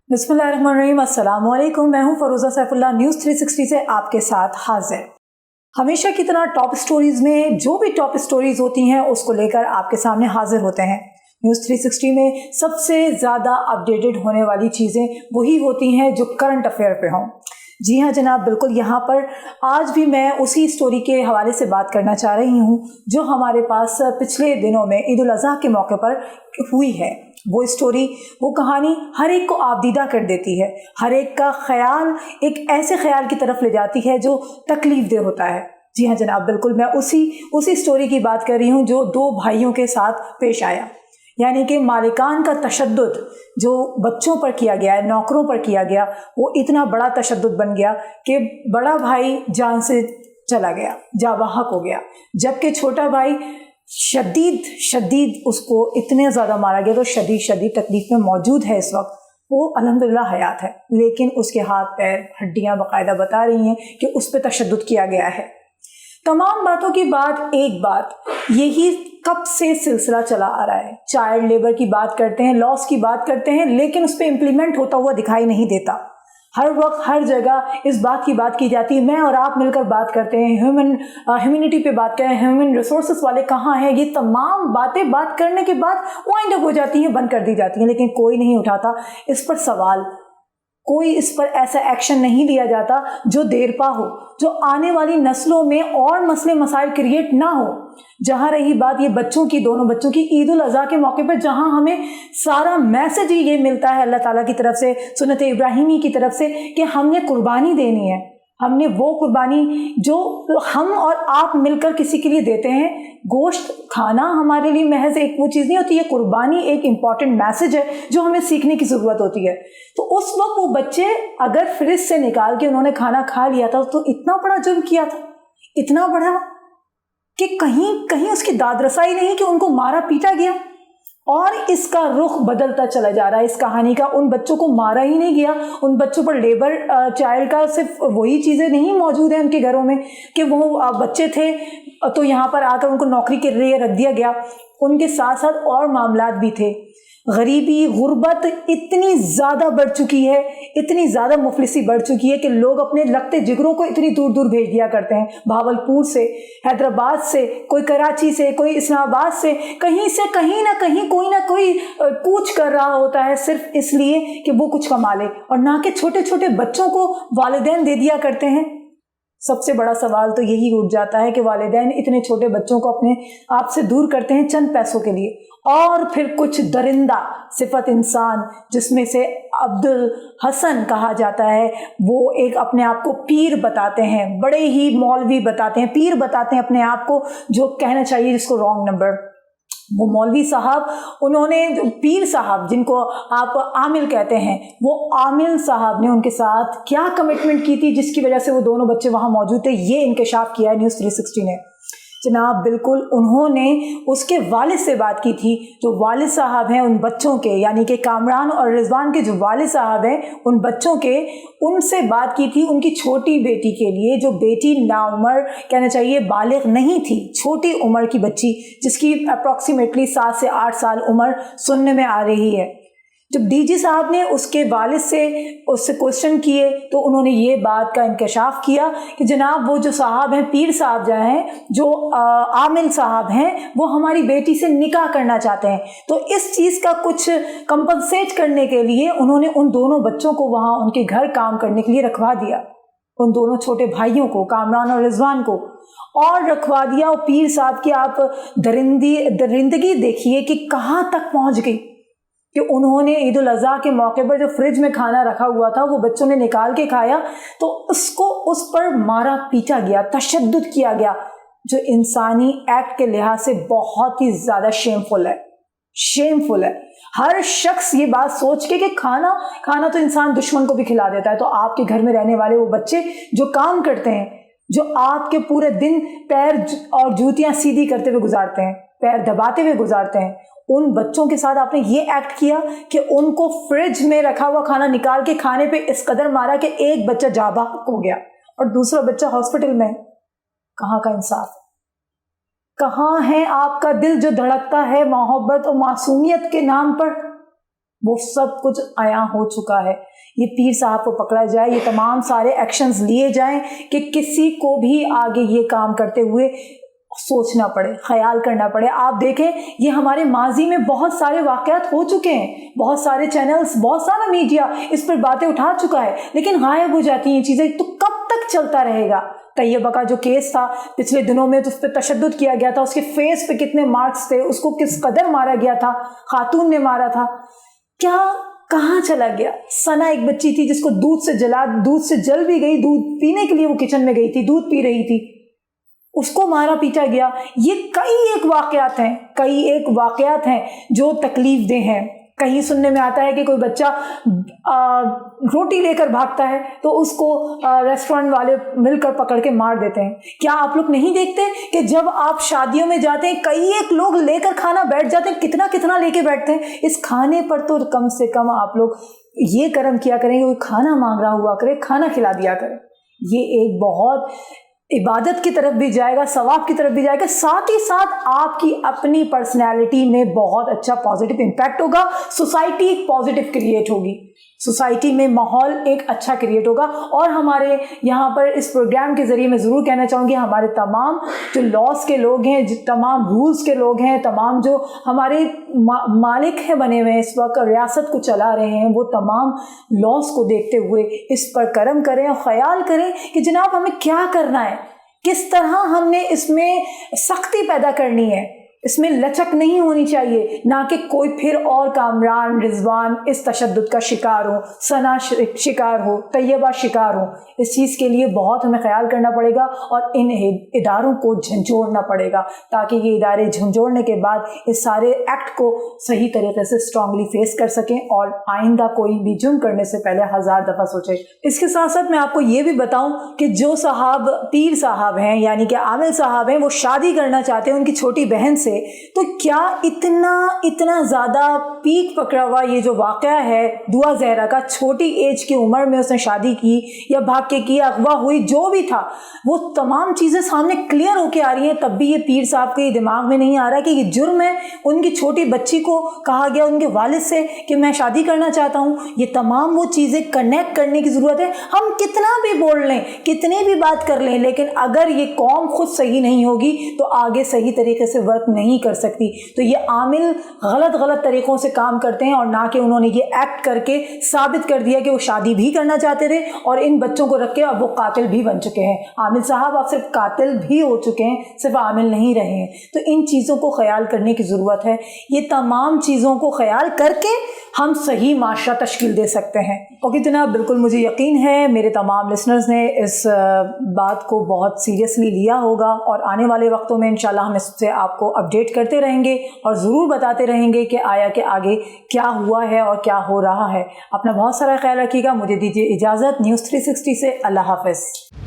बिस्मिल्लाहिर्रहमानिर्रहीम। अस्सलाम वालेकुम। मैं हूं फरोजा सैफुल्लाह, न्यूज़ 360 से आपके साथ हाजिर। हमेशा की तरह टॉप स्टोरीज में जो भी टॉप स्टोरीज होती हैं उसको लेकर आपके सामने हाजिर होते हैं। न्यूज़ 360 में सबसे ज़्यादा अपडेटेड होने वाली चीज़ें वही होती हैं जो करंट अफेयर पे हों। जी हाँ जनाब, बिल्कुल। यहाँ पर आज भी मैं उसी स्टोरी के हवाले से बात करना चाह रही हूँ जो हमारे पास पिछले दिनों में ईद उल अज़हा के मौके पर हुई है। वो स्टोरी, वो कहानी हर एक को आपदीदा कर देती है, हर एक का ख्याल एक ऐसे ख्याल की तरफ ले जाती है जो तकलीफ दे होता है। जी हाँ जनाब, बिल्कुल। मैं उसी स्टोरी की बात कर रही हूँ जो दो भाइयों के साथ पेश आया, यानी कि मालिकान का तशद्दुद जो बच्चों पर किया गया है, नौकरों पर किया गया, वो इतना बड़ा तशद्दुद बन गया कि बड़ा भाई जान से चला गया, जावाहक हो गया, जबकि छोटा भाई शदीद उसको इतने ज़्यादा मारा गया तो शदीद तकलीफ में मौजूद है इस वक्त। वो अल्हम्दुलिल्लाह हयात है, लेकिन उसके हाथ पैर हड्डियाँ बाकायदा बता रही हैं कि उस पर तशद्दुद किया गया है। तमाम बातों की बात एक बात, यही कब से सिलसिला चला आ रहा है। चाइल्ड लेबर की बात करते हैं, लॉस की बात करते हैं, लेकिन उस पर इम्प्लीमेंट होता हुआ दिखाई नहीं देता। हर वक्त हर जगह इस बात की बात की जाती है। मैं और आप मिलकर बात करते हैं, ह्यूमनिटी पे बात करें, ह्यूमन रिसोर्सेज वाले कहाँ हैं, ये तमाम बातें बात करने के बाद वाइंड अप हो जाती हैं, बंद कर दी जाती हैं, लेकिन कोई नहीं उठाता इस पर सवाल, कोई इस पर ऐसा एक्शन नहीं लिया जाता जो देरपा हो, जो आने वाली नस्लों में और मसले मसाइल क्रिएट ना हो। जहाँ रही बात ये बच्चों की, दोनों बच्चों की ईद उल अज़हा के मौके पर, जहाँ हमें सारा मैसेज ही ये मिलता है अल्लाह ताला की तरफ से, सुन्नत इब्राहिमी की तरफ से, कि हमने कुर्बानी देनी है। हमने वो कुर्बानी जो हम और आप मिलकर किसी के लिए देते हैं। गोश्त खाना हमारे लिए महज एक वो चीज़ नहीं होती है, कुर्बानी एक इम्पॉर्टेंट मैसेज है जो हमें सीखने की ज़रूरत होती है। तो उस वक्त वो बच्चे अगर फ्रिज से निकाल के उन्होंने खाना खा लिया था तो इतना बड़ा जुर्म किया था, इतना बड़ा कि कहीं उसकी दाद रसाई नहीं कि उनको मारा पीटा गया। और इसका रुख बदलता चला जा रहा है इस कहानी का। उन बच्चों को मारा ही नहीं गया, उन बच्चों पर लेबर चाइल्ड का सिर्फ वही चीज़ें नहीं मौजूद हैं उनके घरों में कि वो बच्चे थे तो यहाँ पर आकर उनको नौकरी के लिए रख दिया गया। उनके साथ साथ और मामलात भी थे। गरीबी, गुर्बत इतनी ज़्यादा बढ़ चुकी है, इतनी ज़्यादा मुफलिसी बढ़ चुकी है कि लोग अपने लगते जिगरों को इतनी दूर दूर भेज दिया करते हैं। भावलपुर से, हैदराबाद से, कोई कराची से, कोई इस्लामाबाद से, कहीं ना कोई कूच कर रहा होता है सिर्फ इसलिए कि वो कुछ कमा ले, और ना कि छोटे छोटे बच्चों को वालिदैन दे दिया करते हैं। सबसे बड़ा सवाल तो यही उठ जाता है कि वालिदैन इतने छोटे बच्चों को अपने आप से दूर करते हैं चंद पैसों के लिए, और फिर कुछ दरिंदा सिफत इंसान जिसमें से अब्दुल हसन कहा जाता है, वो एक अपने आप को पीर बताते हैं, बड़े ही मौलवी बताते हैं, पीर बताते हैं अपने आप को, जो कहना चाहिए जिसको रॉन्ग नंबर। वो मौलवी साहब, उन्होंने पीर साहब जिनको आप आमिल कहते हैं, वो आमिल साहब ने उनके साथ क्या कमिटमेंट की थी जिसकी वजह से वो दोनों बच्चे वहाँ मौजूद थे, ये इंकशाफ किया है न्यूज़ 360 ने। जनाब बिल्कुल, उन्होंने उसके वालिद से बात की थी, जो वालिद साहब हैं उन बच्चों के, यानी कि कामरान और रिजवान के जो वालिद साहब हैं उन बच्चों के, उनसे बात की थी उनकी छोटी बेटी के लिए, जो बेटी नाउमर कहना चाहिए बालिग नहीं थी, छोटी उम्र की बच्ची जिसकी अप्रॉक्सीमेटली 7 से 8 साल उम्र सुनने में आ रही है। जब डीजी साहब ने उसके वालिद से उससे क्वेश्चन किए तो उन्होंने ये बात का इंकशाफ किया कि जनाब वो जो साहब हैं, पीर साहब जो हैं, जो आमिल साहब हैं, वो हमारी बेटी से निकाह करना चाहते हैं। तो इस चीज़ का कुछ कंपनसेट करने के लिए उन्होंने उन दोनों बच्चों को वहाँ उनके घर काम करने के लिए रखवा दिया, उन दोनों छोटे भाइयों को, कामरान और रिजवान को, और रखवा दिया। और पीर साहब की आप दरिंदगी देखिए कि कहाँ तक पहुँच गई कि उन्होंने ईद उल अज़हा के मौके पर जो फ्रिज में खाना रखा हुआ था वो बच्चों ने निकाल के खाया तो उसको उस पर मारा पीटा गया, तशद्दुद किया गया, जो इंसानी एक्ट के लिहाज से बहुत ही ज़्यादा शेमफुल है। हर शख्स ये बात सोच के कि खाना तो इंसान दुश्मन को भी खिला देता है, तो आपके घर में रहने वाले वो बच्चे जो काम करते हैं, जो आपके पूरे दिन पैर और जूतियाँ सीधी करते हुए गुजारते हैं, पैर दबाते हुए गुजारते हैं, उन बच्चों के साथ आपने ये एक्ट किया कि उनको फ्रिज में रखा हुआ खाना निकाल के खाने पे इस कदर मारा कि एक बच्चा जाबाक हो गया और दूसरा बच्चा हॉस्पिटल में। कहाँ का इंसाफ? कहाँ है आपका दिल जो धड़कता है मोहब्बत और मासूमियत के नाम पर? वो सब कुछ आया हो चुका है। ये पीर साहब को पकड़ा जाए, ये तमाम सारे एक्शंस लिए जाएं कि किसी को भी आगे ये काम करते हुए सोचना पड़े, ख्याल करना पड़े। आप देखें, ये हमारे माजी में बहुत सारे वाक़यात हो चुके हैं, बहुत सारे चैनल्स, बहुत सारा मीडिया इस पर बातें उठा चुका है, लेकिन गायब हो जाती हैं चीज़ें। तो कब तक चलता रहेगा? तैयबा का जो केस था पिछले दिनों में, तो उस पर तशद्दुद किया गया था, उसके फेस पे कितने मार्क्स थे, उसको किस कदर मारा गया था, खातून ने मारा था, क्या कहाँ चला गया? सना एक बच्ची थी जिसको दूध से जल भी गई, दूध पीने के लिए वो किचन में गई थी, दूध पी रही थी, उसको मारा पीटा गया। ये कई एक वाक़यात हैं जो तकलीफ दे हैं। कहीं सुनने में आता है कि कोई बच्चा रोटी लेकर भागता है तो उसको रेस्टोरेंट वाले मिलकर पकड़ के मार देते हैं। क्या आप लोग नहीं देखते कि जब आप शादियों में जाते हैं, कई एक लोग लेकर खाना बैठ जाते हैं, कितना कितना लेके बैठते हैं। इस खाने पर तो कम से कम आप लोग ये कर्म किया करें, कोई खाना मांग रहा हुआ करे, खाना खिला दिया करें। ये एक बहुत इबादत की तरफ भी जाएगा, सवाब की तरफ भी जाएगा, साथ ही साथ आपकी अपनी पर्सनैलिटी में बहुत अच्छा पॉजिटिव इम्पैक्ट होगा। सोसाइटी एक पॉजिटिव क्रिएट होगी, सोसाइटी में माहौल एक अच्छा क्रिएट होगा। और हमारे यहाँ पर इस प्रोग्राम के ज़रिए मैं ज़रूर कहना चाहूँगी, हमारे तमाम जो लॉस के लोग हैं, तमाम रूल्स के लोग हैं, तमाम जो हमारे मालिक हैं बने हुए हैं इस वक्त रियासत को चला रहे हैं, वो तमाम लॉस को देखते हुए इस पर कर्म करें और ख्याल करें कि जनाब हमें क्या करना है, किस तरह हमने इसमें सख्ती पैदा करनी है। इसमें लचक नहीं होनी चाहिए, ना कि कोई फिर और कामरान रिजवान इस तशद्दुद का शिकार हो, सना शिकार हो, तैयबा शिकार हो। इस चीज़ के लिए बहुत हमें ख्याल करना पड़ेगा और इन इदारों को झंझोड़ना पड़ेगा, ताकि ये इदारे झंझोड़ने के बाद इस सारे एक्ट को सही तरीके से स्ट्रांगली फेस कर सकें और आइंदा कोई भी जुर्म करने से पहले 1000 दफ़ा सोचें। इसके साथ साथ मैं आपको ये भी बताऊं कि जो साहब पीर साहब हैं, यानी कि आमिल साहब हैं, वो शादी करना चाहते हैं उनकी छोटी बहन से, तो क्या इतना ज़्यादा पीक पकड़ा हुआ ये जो वाक़या है दुआ ज़हरा का, छोटी एज की उम्र में उसने शादी की या भाग के की, अगवा हुई, जो भी था, वो तमाम चीज़ें सामने क्लियर होके आ रही हैं, तब भी ये पीर साहब के दिमाग में नहीं आ रहा कि ये जुर्म है। उनकी छोटी बच्ची को कहा गया उनके वालिद से कि मैं शादी करना चाहता हूँ। ये तमाम वो चीज़ें कनेक्ट करने की ज़रूरत है। हम कितना भी बोल लें, कितनी भी बात कर लें, लेकिन अगर ये कौम खुद सही नहीं होगी तो आगे सही तरीके से वर्क नहीं कर सकती। तो ये आमिल गलत तरीक़ों से काम करते हैं, और ना कि उन्होंने ये एक्ट करके साबित कर दिया कि वो शादी भी करना चाहते थे और इन बच्चों को रख के अब वो कातिल भी बन चुके हैं। आमिल साहब आप सिर्फ कातिल भी हो चुके हैं, सिर्फ आमिल नहीं रहे हैं। तो इन चीज़ों को ख्याल करने की ज़रूरत है। ये तमाम चीज़ों को ख्याल करके हम सही माशरा तश्कील दे सकते हैं। ओके जनाब, बिल्कुल मुझे यकीन है मेरे तमाम लिसनर्स ने इस बात को बहुत सीरियसली लिया होगा, और आने वाले वक्तों में इंशाल्लाह हम इससे आपको अपडेट करते रहेंगे और ज़रूर बताते रहेंगे कि आया कि आगे क्या हुआ है और क्या हो रहा है। अपना बहुत सारा ख्याल रखिएगा। मुझे दीजिए इजाज़त। न्यूज़ 360 से अल्लाह हाफ़िज़।